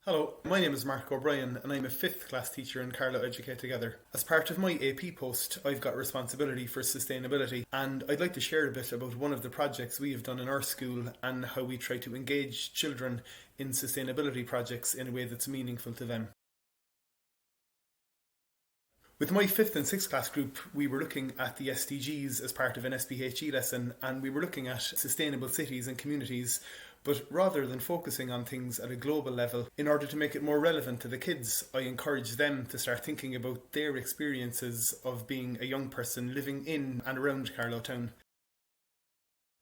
Hello, my name is Mark O'Brien and I'm a 5th class teacher in Carlow Educate Together. As part of my AP post, I've got responsibility for sustainability, and I'd like to share a bit about one of the projects we have done in our school and how we try to engage children in sustainability projects in a way that's meaningful to them. With my 5th and 6th class group, we were looking at the SDGs as part of an SPHE lesson, and we were looking at sustainable cities and communities, but rather than focusing on things at a global level, in order to make it more relevant to the kids, I encouraged them to start thinking about their experiences of being a young person living in and around Carlow town.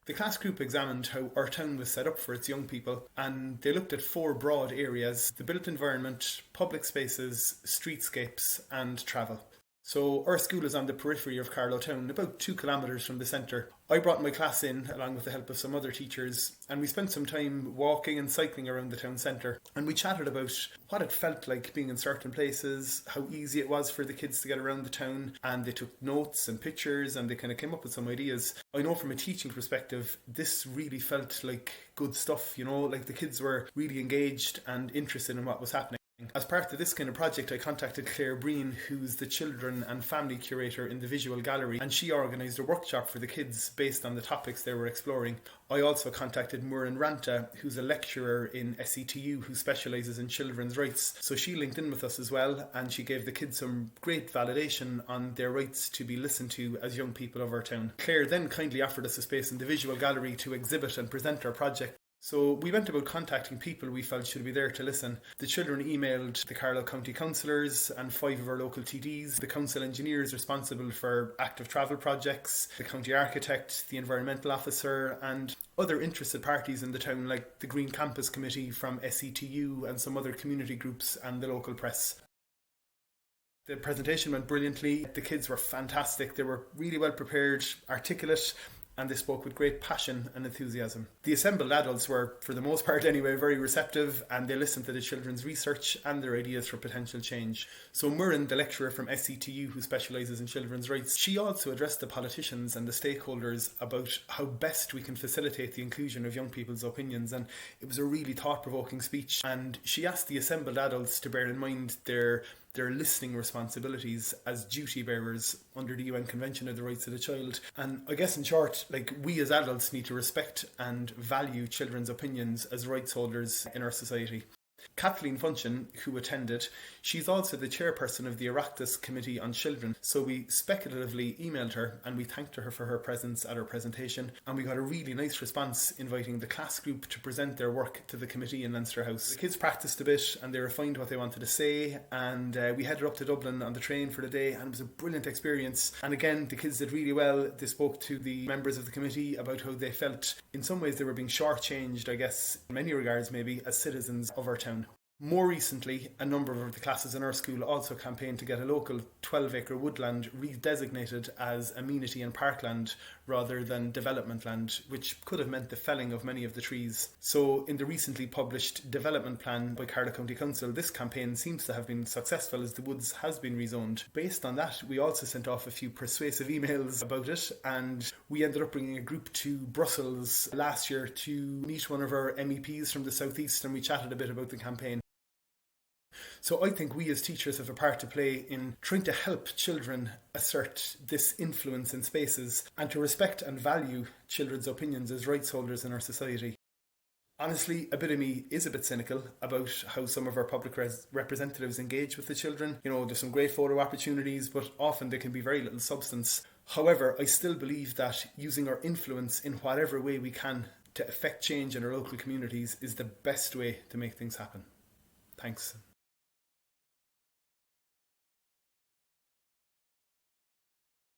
The class group examined how our town was set up for its young people, and they looked at 4 broad areas: the built environment, public spaces, streetscapes and travel. So our school is on the periphery of Carlow town, about 2 kilometres from the centre. I brought my class in along with the help of some other teachers, and we spent some time walking and cycling around the town centre, and we chatted about what it felt like being in certain places, how easy it was for the kids to get around the town, and they took notes and pictures and they kind of came up with some ideas. I know from a teaching perspective this really felt like good stuff, like the kids were really engaged and interested in what was happening. As part of this kind of project, I contacted Clare Breen, who's the children and family curator in the visual gallery, and she organised a workshop for the kids based on the topics they were exploring. I also contacted Muireann Ranta, who's a lecturer in SETU who specialises in children's rights. So she linked in with us as well, and she gave the kids some great validation on their rights to be listened to as young people of our town. Clare then kindly offered us a space in the visual gallery to exhibit and present our project. So we went about contacting people we felt should be there to listen. The children emailed the Carlow County Councillors and 5 of our local TDs, the council engineers responsible for active travel projects, the county architect, the environmental officer, and other interested parties in the town like the Green Campus Committee from SETU and some other community groups and the local press. The presentation went brilliantly. The kids were fantastic. They were really well prepared, articulate, and they spoke with great passion and enthusiasm. The assembled adults were, for the most part anyway, very receptive, and they listened to the children's research and their ideas for potential change. So Muireann, the lecturer from SETU who specialises in children's rights, she also addressed the politicians and the stakeholders about how best we can facilitate the inclusion of young people's opinions, and it was a really thought-provoking speech, and she asked the assembled adults to bear in mind their listening responsibilities as duty bearers under the UN Convention of the Rights of the Child. And I guess in short, we as adults need to respect and value children's opinions as rights holders in our society. Kathleen Funchion, who attended, she's also the chairperson of the Oireachtas Committee on Children, so we speculatively emailed her and we thanked her for her presence at our presentation, and we got a really nice response inviting the class group to present their work to the committee in Leinster House. The kids practiced a bit and they refined what they wanted to say, and we headed up to Dublin on the train for the day, and it was a brilliant experience. And again, the kids did really well. They spoke to the members of the committee about how they felt in some ways they were being shortchanged, I guess, in many regards maybe, as citizens of our town. More recently, a number of the classes in our school also campaigned to get a local 12-acre woodland redesignated as amenity and parkland rather than development land, which could have meant the felling of many of the trees. So in the recently published development plan by Carlow County Council, this campaign seems to have been successful as the woods has been rezoned. Based on that, we also sent off a few persuasive emails about it, and we ended up bringing a group to Brussels last year to meet one of our MEPs from the southeast, and we chatted a bit about the campaign. So I think we as teachers have a part to play in trying to help children assert this influence in spaces and to respect and value children's opinions as rights holders in our society. Honestly, a bit of me is a bit cynical about how some of our public representatives engage with the children. There's some great photo opportunities, but often there can be very little substance. However, I still believe that using our influence in whatever way we can to affect change in our local communities is the best way to make things happen. Thanks.